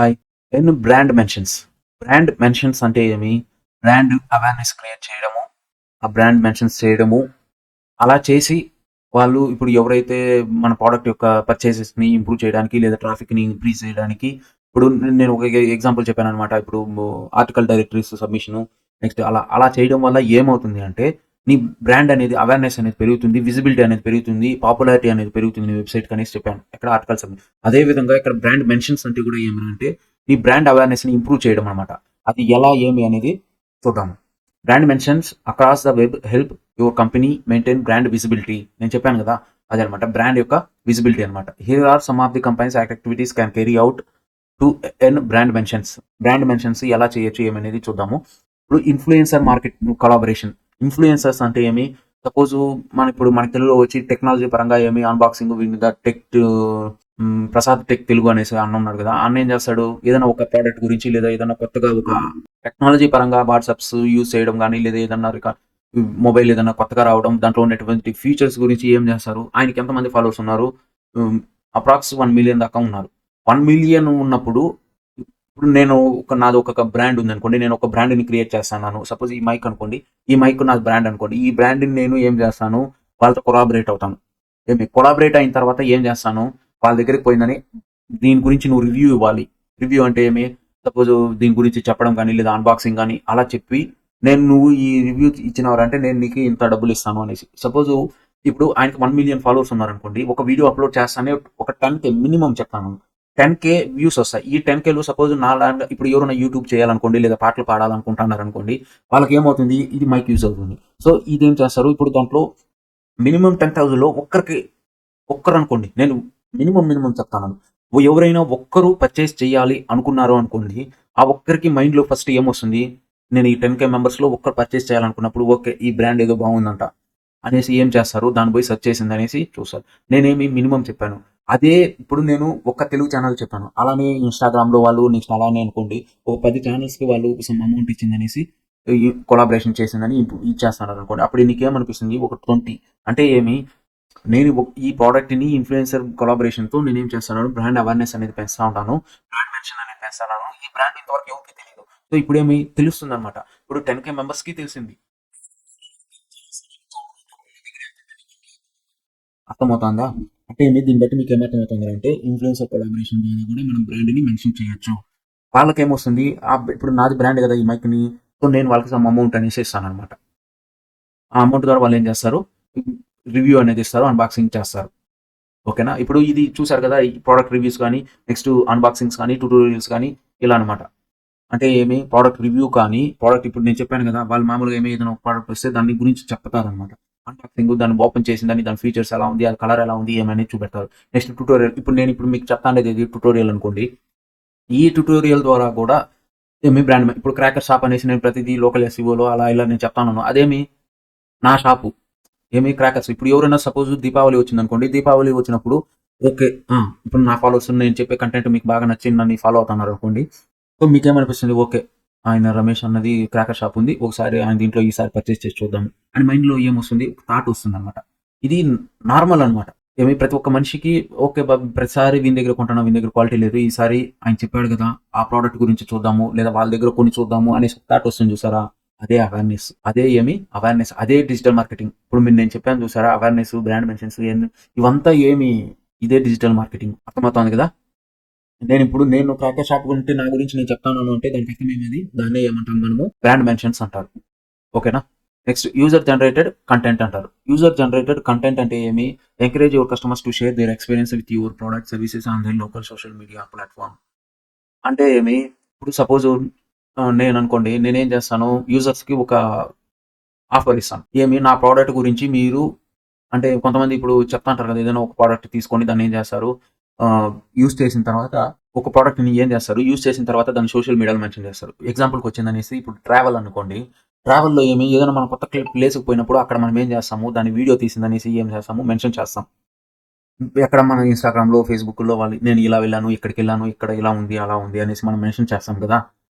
Hi. నేను brand mentions. Brand mentions అంటే ఏమి? బ్రాండ్ అవేర్‌నెస్ క్రియేట్ చేయడము, ఆ బ్రాండ్ మెన్షన్స్ చేయడము, అలా చేసి వాళ్ళు ఇప్పుడు ఎవరైతే మన ప్రొడక్ట్ యొక్క పర్చేసెస్‌ని ఇంప్రూవ్ చేయడానికి లేదా ట్రాఫిక్‌ని ఇంక్రీజ్ చేయడానికి ఇప్పుడు నేను ఒక ఎగ్జాంపుల్ చెప్పాననమాట. ఇప్పుడు ఆర్టికల్ డైరెక్టరీస్ సబ్మిషను నెక్స్ట్ అలా చేయడం వల్ల ఏమవుతుంది అంటే నీ బ్రాండ్ అనేది అవేర్‌నెస్ అనేది పెరుగుతుంది. విజిబిలిటీ అనేది పెరుగుతుంది. పాపులారిటీ అనేది పెరుగుతుంది నీ వెబ్‌సైట్‌కి అనేసి చెప్పాను. ఎక్కడ ఆర్టికల్ సబ్మిట్. అదే విధంగా ఇక్కడ బ్రాండ్ మెన్షన్స్ అంటే కూడా ఏమనంటే నీ బ్రాండ్ అవేర్‌నెస్‌ని ఇంప్రూవ్ చేయడం అనమాట. అది ఎలా ఏమి అనేది చూద్దాము. Brand mentions across the web help your company maintain brand visibility. నేను చెప్పాను కదా! అదనమాట. బ్రాండ్ యొక్క విజిబిలిటీ అనమాట. Here are some of the companies activities can carry out to earn brand mentions. Brand mentions ఎలా చేయొచ్చు ఏమనేది చూద్దాము. ఇప్పుడు ఇన్‌ఫ్లుయెన్సర్ మార్కెట్ కొలాబరేషన్. ఇన్‌ఫ్లుయెన్సర్స్ అంటే ఏమి? సపోజు ఇప్పుడు మన తెలుగులో వచ్చి టెక్నాలజీ పరంగా ఏమి unboxing with the Prasad tech Telugu అనేసి అన్న ఉన్నాడు కదా! అన్న ఏం చేస్తాడు? ఏదైనా ఒక ప్రోడక్ట్ గురించి లేదా ఏదైనా కొత్తగా ఒక టెక్నాలజీ పరంగా వాట్సాప్స్ యూజ్ చేయడం గానీ, లేదా ఏదన్నా మొబైల్ ఏదన్నా కొత్తగా రావడం, దాంట్లో ఉన్నటువంటి ఫీచర్స్ గురించి ఏం చేస్తారు? ఆయనకి ఎంతమంది ఫాలోవర్స్ ఉన్నారు? హ్మ్. అప్రాక్స్ 1,000,000 దాకా ఉన్నారు. 1,000,000 ఉన్నప్పుడు ఇప్పుడు నేను నాది ఒక బ్రాండ్ ఉందనుకోండి. నేను ఒక బ్రాండ్‌ని క్రియేట్ చేస్తన్నాను. సపోజ్ ఈ మైక్ అనుకోండి. ఈ మైక్ నాది బ్రాండ్ అనుకోండి. ఈ బ్రాండ్‌ని నేను ఏం చేస్తాను? వాళ్ళతో కొలాబరేట్ అవుతాను. కొలాబరేట్ అయిన తర్వాత ఏం చేస్తాను? వాళ్ళ దగ్గరికి పోయిందని దీని గురించి నువ్వు రివ్యూ ఇవ్వాలి. రివ్యూ అంటే ఏమి? సపోజ్ దీని గురించి చెప్పడం గానీ, లేదా అన్బాక్సింగ్ గానీ అలా చెప్పి నువ్వు ఈ రివ్యూ ఇచ్చినవారంటే నేను నీకు ఇంత డబ్బులు ఇస్తాను అనేసి. సపోజ్ ఇప్పుడు ఆయనకి 1,000,000 ఫాలోవర్స్ ఉన్నారనుకోండి. ఒక వీడియో అప్‌లోడ్ చేస్తానే ఒక 10,000 మినిమమ్ చెప్తాను. 10,000 వ్యూస్ వస్తాయి. ఈ 10,000లో సపోజ్ నాలాగా ఇప్పుడు ఎవరైనా యూట్యూబ్ చేయాలనుకోండి, లేదా పాటలు పాడాలనుకుంటున్నారనుకోండి. వాళ్ళకేమవుతుంది? ఇది మైక్ యూజ్ అవుతుంది. సో, ఇదేం చేస్తారు? ఇప్పుడు దాంట్లో మినిమమ్ 10,000లో ఒక్కరనుకోండి. నేను మినిమమ్ చెప్తాను. ఎవరైనా ఒక్కరు పర్చేస్ చేయాలి అనుకున్నారు అనుకోండి. ఆ ఒక్కరికి మైండ్‌లో ఫస్ట్ ఏమొస్తుంది? నేను ఈ 10,000 మెంబర్స్‌లో ఒక్కరు పర్చేస్ చేయాలనుకున్నప్పుడు ఓకే. ఈ బ్రాండ్ ఏదో బాగుందంట అనేసి ఏం చేస్తారు? దాన్ని పోయి సెర్చ్ చేసిందనేసి చూస్తారు. నేనేమి మినిమమ్ చెప్పాను. అదే ఇప్పుడు నేను ఒక తెలుగు ఛానెల్ చెప్పాను. అలానే ఇన్‌స్టాగ్రామ్‌లో వాళ్ళు నెక్స్ట్ అలానే అనుకోండి. ఒక 10 ఛానెల్స్‌కి వాళ్ళు సమ్ అమౌంట్ ఇచ్చిందనేసి కొలాబరేషన్ చేసిందని ఇచ్చేస్తున్నారనుకోండి. అప్పుడు నీకేమనిపిస్తుంది? ఒక 20 అంటే ఏమి? నేను ఈ ప్రోడక్ట్‌ని ఇన్‌ఫ్లుయెన్సర్ కొలాబరేషన్‌తో నేనేం చేస్తున్నాను, బ్రాండ్ అవేర్‌నెస్ అనేది పెంచుతా ఉంటాను. బ్రాండ్ మెన్షన్ అనేది పెంచుతున్నాను. ఈ బ్రాండ్ ఇంతవరకు ఎవరికీ తెలీదు. సో, ఇప్పుడేమి తెలుస్తుందనమాట. ఇప్పుడు 10,000 మెంబర్స్‌కి తెలిసింది. అర్థమవుతుందా? అంటే దీన్ని బట్టి మీకేమర్థమవుతుందంటే ఇన్‌ఫ్లుయెన్సర్ కొలాబరేషన్ ద్వారా కూడా మనం బ్రాండ్‌ని మెన్షన్ చేయొచ్చు. వాళ్ళకేమొస్తుంది ఇప్పుడు నాది బ్రాండ్ కదా! ఈ మైక్‌ని. సో, నేను వాళ్ళకి సమ్ అమౌంట్ అనేసి ఇస్తాననమాట. ఆ అమౌంట్ ద్వారా వాళ్ళేం చేస్తారు, రివ్యూ అనేది ఇస్తారు. అన్బాక్సింగ్ చేస్తారు. ఓకేనా? ఇప్పుడు ఇది చూసారు కదా! ఈ ప్రొడక్ట్ రివ్యూస్ గాని, నెక్స్ట్ అన్బాక్సింగ్స్ కానీ, ట్యుటోరియల్స్ కానీ ఇలా అనమాట. అంటే ప్రొడక్ట్ రివ్యూ కానీ, ప్రొడక్ట్ ఇప్పుడు నేను చెప్పాను కదా! వాళ్ళు మామూలుగా ఏదైనా ఒక ప్రొడక్ట్ వస్తే దాని గురించి చెప్తారనమాట. అన్బాక్సింగ్ దాన్ని ఓపెన్ చేసిందని దాని ఫీచర్స్ ఎలా ఉంది? అది కలర్ ఎలా ఉంది? ఏమనేది చూపెడతారు. నెక్స్ట్ ట్యుటోరియల్ ఇప్పుడు మీకు చెప్తాండేది ఏది ట్యుటోరియల్ అనుకోండి. ఈ ట్యుటోరియల్ ద్వారా కూడా బ్రాండ్ ఇప్పుడు క్రాకర్ షాప్ అనేసి నేను ప్రతిదీ లోకల్ ఎస్‌ఈఓలో అలా ఇలా నేను చెప్తానున్నాను. అదేమి నా షాపు. క్రాకర్స్. ఇప్పుడు ఎవరైనా సపోజ్ దీపావళి వచ్చిందనుకోండి. దీపావళి వచ్చినప్పుడు ఓకే. ఇప్పుడు నా ఫాలోవర్స్ నేను చెప్పే కంటెంట్ మీకు బాగా నచ్చింది నన్ను ఫాలో అవుతున్నారనుకోండి. సో, మీకేమనిపిస్తుంది? ఓకే. ఆయన రమేష్ అన్నది క్రాకర్ షాప్ ఉంది. ఒకసారి ఆయన దీంట్లో ఈసారి పర్చేస్ చేసి చూద్దాం. అని మైండ్‌లో ఏమొస్తుంది? థాట్ వస్తుందనమాట. ఇది నార్మల్ అనమాట. ప్రతి ఒక్క మనిషికి ఓకే. ప్రతిసారి వీని దగ్గర కొంటున్నాం. వీని దగ్గర క్వాలిటీ లేదు. ఈసారి ఆయన చెప్పాడు కదా! ఆ ప్రొడక్ట్ గురించి చూద్దాము. లేదా వాళ్ళ దగ్గర కొని చూద్దాము అనేసి థాట్ వస్తుంది చూసారా? అదే అవేర్‌నెస్. అదే అవేర్‌నెస్. అదే డిజిటల్ మార్కెటింగ్. ఇప్పుడు నేను చెప్పాను చూసారా? అవేర్‌నెస్, బ్రాండ్ మెన్షన్స్ ఇవంతా ఇదే డిజిటల్ మార్కెటింగ్. అర్థమవుతోంది కదా! నేను క్రాకర్ షాప్ ఉంటే నా గురించి నేను చెప్తాను అంటే దానికి అర్థం దాన్నే ఏమంటాం మనము? బ్రాండ్ మెన్షన్స్ అంటారు. ఓకేనా? నెక్స్ట్ యూజర్ జనరేటెడ్ కంటెంట్ అంటారు. యూజర్ జనరేటెడ్ కంటెంట్ అంటే encourage your customers to share their experience with your product services on their local social media platform. అంటే ఇప్పుడు సపోజ్ నేననుకోండి నేనేం చేస్తాను యూజర్స్‌కి ఒక ఆఫర్ ఇస్తాను. నా ప్రొడక్ట్ గురించి మీరు అంటే కొంతమంది ఇప్పుడు చెప్తా ఉంటారు కదా! ఏదైనా ఒక ప్రొడక్ట్ తీసుకొని దాన్ని ఏం చేస్తారు యూజ్ చేసిన తర్వాత ఒక ప్రొడక్ట్‌ని ఏం చేస్తారు యూజ్ చేసిన తర్వాత దాన్ని సోషల్ మీడియాలో మెన్షన్ చేస్తారు. ఎగ్జాంపుల్‌కొచ్చిందనేసి ఇప్పుడు ట్రావెల్ అనుకోండి. ట్రావెల్‌లో ఏదైనా మనం కొత్త ప్లేస్‌కి పోయినప్పుడు అక్కడ మనం ఏం చేస్తాము దాన్ని వీడియో తీసిందనేసి ఏం చేస్తాము మెన్షన్ చేస్తాం. ఎక్కడ మన ఇన్‌స్టాగ్రామ్‌లో, ఫేస్‌బుక్‌లో వాళ్ళు నేను ఇలా వెళ్ళాను, ఇక్కడికెళ్ళాను, ఇక్కడ ఇలా ఉంది, అలా ఉంది అనేసి మనం మెన్షన్ చేస్తాం కదా!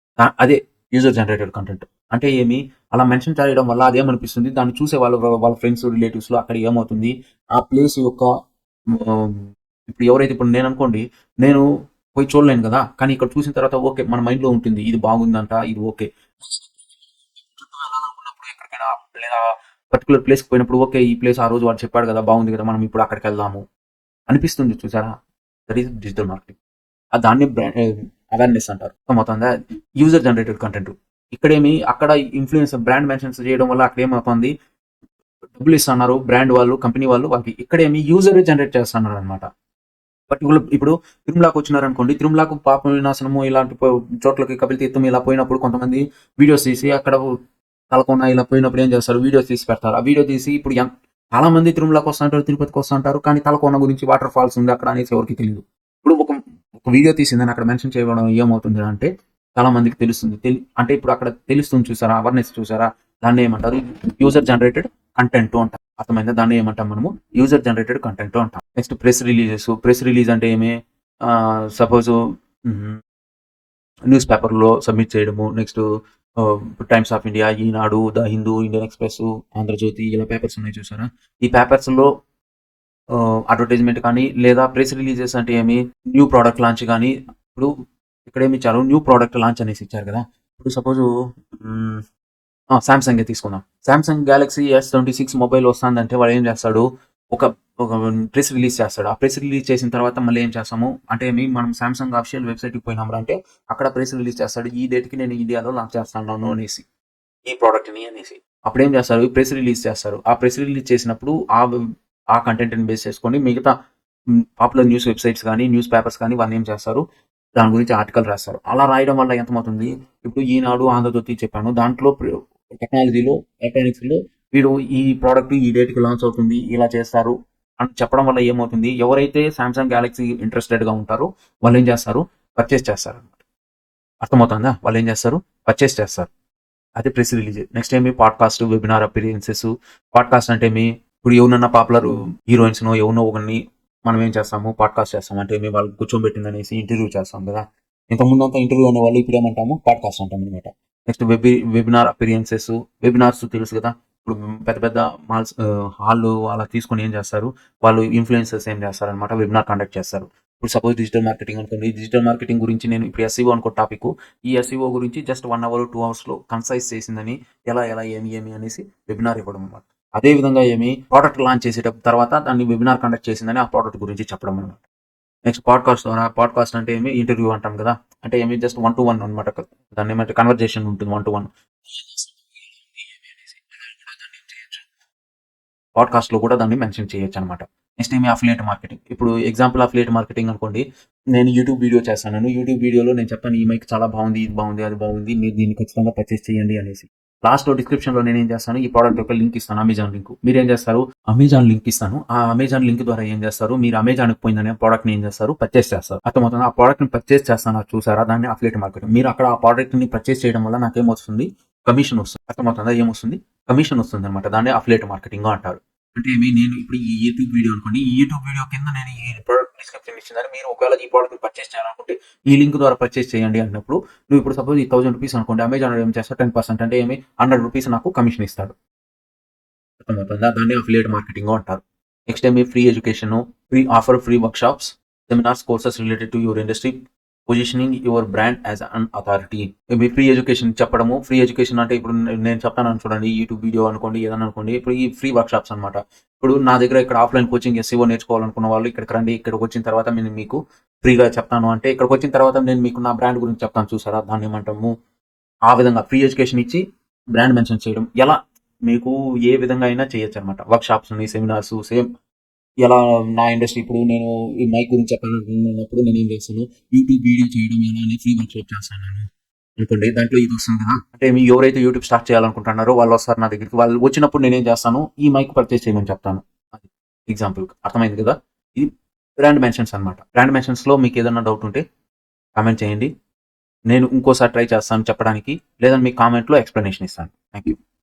అదే యూజర్ జనరేటెడ్ కంటెంట్. అంటే అలా మెన్షన్ చేయడం వల్ల అదేమనిపిస్తుంది దాన్ని చూసే వాళ్ళ ఫ్రెండ్స్, రిలేటివ్స్‌లో అక్కడ ఏమవుతుంది ఆ ప్లేస్ యొక్క హ్మ్, ఇప్పుడు నేననుకోండి నేను పోయి చూడలేను కదా, కానీ ఇక్కడ చూసిన తర్వాత ఓకే మన మైండ్లో ఉంటుంది ఇది బాగుందంట, ఇది ఓకే. చుట్టూ వెళ్ళాలనుకున్నప్పుడు ఎక్కడికైనా లేదా పర్టికులర్ ప్లేస్కి పోయినప్పుడు ఓకే ఈ ప్లేస్ ఆ రోజు వాడు చెప్పాడు కదా బాగుంది కదా, మనం ఇప్పుడు అక్కడికి వెళ్దాము అనిపిస్తుంది చూసారా. That is digital marketing. దాన్ని అవేర్నెస్ అంటారు. మొత్తంగా యూజర్ జనరేటెడ్ కంటెంట్. ఇక్కడేమి అక్కడ ఇన్ఫ్లుయెన్స్ బ్రాండ్ మెన్షన్స్ చేయడం వల్ల అక్కడ ఏమవుతుంది, డబ్బులు ఇస్తున్నారు బ్రాండ్ వాళ్ళు, కంపెనీ వాళ్ళు వాళ్ళకి. ఇక్కడేమి యూజర్ జనరేట్ చేస్తున్నారు అనమాట. పర్టికులర్ ఇప్పుడు తిరుమలకి వచ్చినారనుకోండి, తిరుమలకు పాప వినాశనము ఇలాంటి చోట్లకి కపిల తీర్థం ఇలా పోయినప్పుడు కొంతమంది వీడియోస్ తీసి అక్కడ తలకొండ ఇలా పోయినప్పుడు ఏం చేస్తారు, వీడియోస్ తీసి పెడతారు. ఆ వీడియో తీసి ఇప్పుడు చాలా మంది తిరుమలకి వస్తుంటారు, తిరుపతికి వస్తుంటారు, కానీ తలకొండ గురించి వాటర్ ఫాల్స్ ఉంది అక్కడ అనేసి ఎవరికి తెలియదు. ఇప్పుడు ఒక వీడియో తీసిందని అక్కడ మెన్షన్ చేయడం ఏమవుతుంది అంటే చాలా మందికి తెలుస్తుంది. అంటే ఇప్పుడు అక్కడ తెలుస్తుంది చూసారా, అవేర్నెస్ చూసారా, దాన్ని ఏమంటారు యూజర్ జనరేటెడ్ కంటెంట్ అంటారు. అర్థమైందా, దాన్ని ఏమంటాం మనము యూజర్ జనరేటెడ్ కంటెంట్ అంటాం. Next press releases. Press release అంటే ఏమి, సపోజ్ న్యూస్ పేపర్లో సబ్మిట్ చేయడము. Next Times of India, Eenadu, the Hindu, Indian Express, Andhra Jyothi ఇలా పేపర్స్ ఉన్నాయి చూసారా. ఈ పేపర్స్లో అడ్వర్టైజ్మెంట్ కానీ లేదా ప్రెస్ రిలీజెస్ అంటే ఏమి, న్యూ ప్రోడక్ట్ లాంచ్ కానీ. ఇప్పుడు ఇక్కడ ఏమి ఇచ్చారు, న్యూ ప్రోడక్ట్ లాంచ్ అనేసి ఇచ్చారు కదా. ఇప్పుడు సపోజ్ సామ్సంగ్ తీసుకుందాం. సామ్సంగ్ గ్యాలక్సీ S26 మొబైల్ వస్తుందంటే వాడు ఏం చేస్తాడు, ఒక ప్రెస్ రిలీజ్ చేస్తాడు. ఆ ప్రెస్ రిలీజ్ చేసిన తర్వాత మళ్ళీ ఏం చేస్తాము అంటే మనం సామ్సంగ్ అఫిషియల్ వెబ్సైట్కి పోయినాము అంటే అక్కడ ప్రెస్ రిలీజ్ చేస్తాడు, ఈ డేట్కి నేను ఇండియాలో లాంచ్ చేస్తాను అనేసి ఈ ప్రోడక్ట్ని అనేసి. అప్పుడు ఏం చేస్తారు, ప్రెస్ రిలీజ్ చేస్తారు. ఆ ప్రెస్ రిలీజ్ చేసినప్పుడు ఆ కంటెంట్ని బేస్ చేసుకొని మిగతా పాపులర్ న్యూస్ వెబ్సైట్స్ కానీ న్యూస్ పేపర్స్ కానీ వాళ్ళు ఏం చేస్తారు, దాని గురించి ఆర్టికల్ రాస్తారు. అలా రాయడం వల్ల ఎంతమవుతుంది, ఇప్పుడు ఈనాడు, ఆంధ్రజ్యోతి చెప్పాను, దాంట్లో టెక్నాలజీలో ఎలక్ట్రానిక్స్లో వీడు ఈ ప్రోడక్ట్ ఈ డేట్కి లాంచ్ అవుతుంది ఇలా చేస్తారు అని చెప్పడం వల్ల ఏమవుతుంది, ఎవరైతే సామ్సంగ్ గ్యాలక్సీ ఇంట్రెస్టెడ్గా ఉంటారో వాళ్ళు ఏం చేస్తారు, పర్చేస్ చేస్తారు అనమాట. అర్థమవుతుందా, వాళ్ళు ఏం చేస్తారు, పర్చేస్ చేస్తారు. అదే ప్రెస్ రిలీజ్. నెక్స్ట్ ఏమి, పాడ్కాస్ట్, వెబినార్ అపీరియన్సెస్. పాడ్కాస్ట్ అంటే ఇప్పుడు ఎవరన్నా పాపులర్ హీరోయిన్స్నో ఎవరినో ఒకరిని మనం ఏం చేస్తాము, పాడ్కాస్ట్ చేస్తాం. అంటే వాళ్ళు కూర్చోబెట్టిందనేసి ఇంటర్వ్యూ చేస్తాం కదా. ఇంతకుముందు అంతా ఇంటర్వ్యూ అనే వాళ్ళు ఇప్పుడు ఏమంటాము, పాడ్కాస్ట్ అంటాం అనమాట. Next webinar appearances. వెబినార్స్ తెలుసు కదా, ఇప్పుడు పెద్ద పెద్ద మాల్స్ హాళ్ళు అలా తీసుకొని ఏం చేస్తారు, వాళ్ళు ఇన్ఫ్లుయెన్సర్స్ ఏం చేస్తారు అనమాట, వెబినార్ కండక్ట్ చేస్తారు. ఇప్పుడు సపోజ్ డిజిటల్ మార్కెటింగ్ అనుకోండి, డిజిటల్ మార్కెటింగ్ గురించి నేను ఇప్పుడు SEO అనుకో టాపిక్, ఈ SEO గురించి జస్ట్ 1 hour 2 hours కన్సైజ్ చేసిందని ఎలా ఏమి అనేసి వెబినార్ ఇవ్వడం అనమాట. అదే విధంగా ప్రోడక్ట్ లాంచ్ చేసేటప్పుడు తర్వాత దాన్ని వెబినార్ కండక్ట్ చేసిందని ఆ ప్రోడక్ట్ గురించి చెప్పడం అనమాట. నెక్స్ట్ పాడ్కాస్ట్ ద్వారా, పాడ్కాస్ట్ అంటే ఇంటర్వ్యూ అంటాం కదా, అంటే జస్ట్ 1-to-1 అనమాట. దాన్ని ఏమంటే కన్వర్జేషన్ ఉంటుంది 1-to-1. పాడ్కాస్ట్లో కూడా దాన్ని మెన్షన్ చేయొచ్చు అనమాట. Next affiliate marketing. ఇప్పుడు ఎగ్జాంపుల్ అఫిలియేట్ మార్కెటింగ్ అనుకోండి, నేను యూట్యూబ్ వీడియో చేస్తాను. యూట్యూబ్ వీడియోలో నేను చెప్తాను ఈ మైక్ చాలా బాగుంది, ఇది బాగుంది, అది బాగుంది, మీరు దీన్ని ఖచ్చితంగా పర్చేస్ చేయండి అనేసి. లాస్ట్లో డిస్క్రిప్షన్లో నేను ఏం చేస్తాను, ఈ ప్రోడక్ట్ యొక్క లింక్ ఇస్తాను, అమెజాన్ లింక్. మీరు ఏం చేస్తారు, అమెజాన్ లింక్ ఇస్తాను. ఆ అమెజాన్ లింక్ ద్వారా ఏం చేస్తారు, మీరు అమెజాన్కి పోయిందనే ప్రోడక్ట్ని ఏం చేస్తారు, పర్చేస్ చేస్తారు. అర్థమవుతుంది, ఆ ప్రోడక్ట్ని పర్చేస్ చేస్తాను చూసారా, దాన్ని అఫిలియేట్ మార్కెటింగ్. మీరు అక్కడ ఆ ప్రోడక్ట్ని పర్చేస్ చేయడం వల్ల నాకేమొస్తుంది, కమిషన్ వస్తుంది. అర్థమవుతుందా, ఏమొస్తుంది, కమిషన్ వస్తుంది అనమాట. దాన్ని అఫిలియేట్ మార్కెటింగ్ అంటారు. అంటే నేను ఇప్పుడు ఈ యూట్యూబ్ వీడియో అనుకోండి, ఈ యూట్యూబ్ వీడియో కింద నేను ఈ ప్రోడక్ట్ డిస్క్రిప్షన్ ఇచ్చిందని, మీరు ఒకవేళ ఈ ప్రోడక్ట్ పర్చేస్ చేయాలనుకుంటే ఈ లింక్ ద్వారా పర్చేస్ చేయండి అన్నప్పుడు, నువ్వు ఇప్పుడు సపోజ్ ఈ 1000 రూపీస్ అనుకోండి, అమెజాన్ ఏం చేస్తా 10% అంటే 100 రూపీస్ నాకు కమిషన్ ఇస్తాడు. అర్థమవుతుందా, దాన్ని అఫిలియేట్ మార్కెటింగ్ అంటారు. Next free education, free workshops, seminars, courses related to your industry, positioning your brand as an authority. Me free education చెప్పడము. ఫ్రీ ఎడ్యుకేషన్ అంటే ఇప్పుడు నేను చెప్తాను చూడండి, యూట్యూబ్ వీడియో అనుకోండి, ఏదైనా అనుకోండి, ఇప్పుడు ఈ ఫ్రీ వర్క్షాప్స్ అనమాట. ఇప్పుడు నా దగ్గర ఇక్కడ ఆఫ్లైన్ కోచింగ్ SEO నేర్చుకోవాలనుకున్న వాళ్ళు ఇక్కడికి రండి, ఇక్కడికి వచ్చిన తర్వాత నేను మీకు ఫ్రీగా చెప్తాను అంటే, ఇక్కడికి వచ్చిన తర్వాత నేను మీకు నా బ్రాండ్ గురించి చెప్తాను చూసారా, దాన్ని ఏమంటాము. ఆ విధంగా ఫ్రీ ఎడ్యుకేషన్ ఇచ్చి బ్రాండ్ మెన్షన్ చేయడం, ఎలా మీకు ఏ విధంగా అయినా చేయొచ్చు అనమాట. వర్క్షాప్స్ ఉన్నాయి, సెమినార్స్, సేమ్ ఎలా నా ఇండస్ట్రీ. ఇప్పుడు నేను ఈ మైక్ గురించి చెప్పాలనుకున్నప్పుడు నేను ఏం చేస్తాను, యూట్యూబ్ వీడియో చేయడం ఎలా అని ఫ్రీ వర్క్షాప్ చేస్తాను నేను అనుకోండి. దాంట్లో ఇది వస్తుంది కదా, అంటే ఎవరైతే యూట్యూబ్ స్టార్ట్ చేయాలనుకుంటున్నారో వాళ్ళు వస్తారు నా దగ్గరికి. వాళ్ళు వచ్చినప్పుడు నేనేం చేస్తాను, ఈ మైక్ పర్చేస్ చేయమని చెప్తాను. అది ఎగ్జాంపుల్, అర్థమైంది కదా. ఇది బ్రాండ్ మెన్షన్స్ అనమాట. బ్రాండ్ మెన్షన్స్లో మీకు ఏదైనా డౌట్ ఉంటే కామెంట్ చేయండి, నేను ఇంకోసారి ట్రై చేస్తాను చెప్పడానికి, లేదా మీ కామెంట్లో ఎక్స్ప్లెనేషన్ ఇస్తాను. Thank you.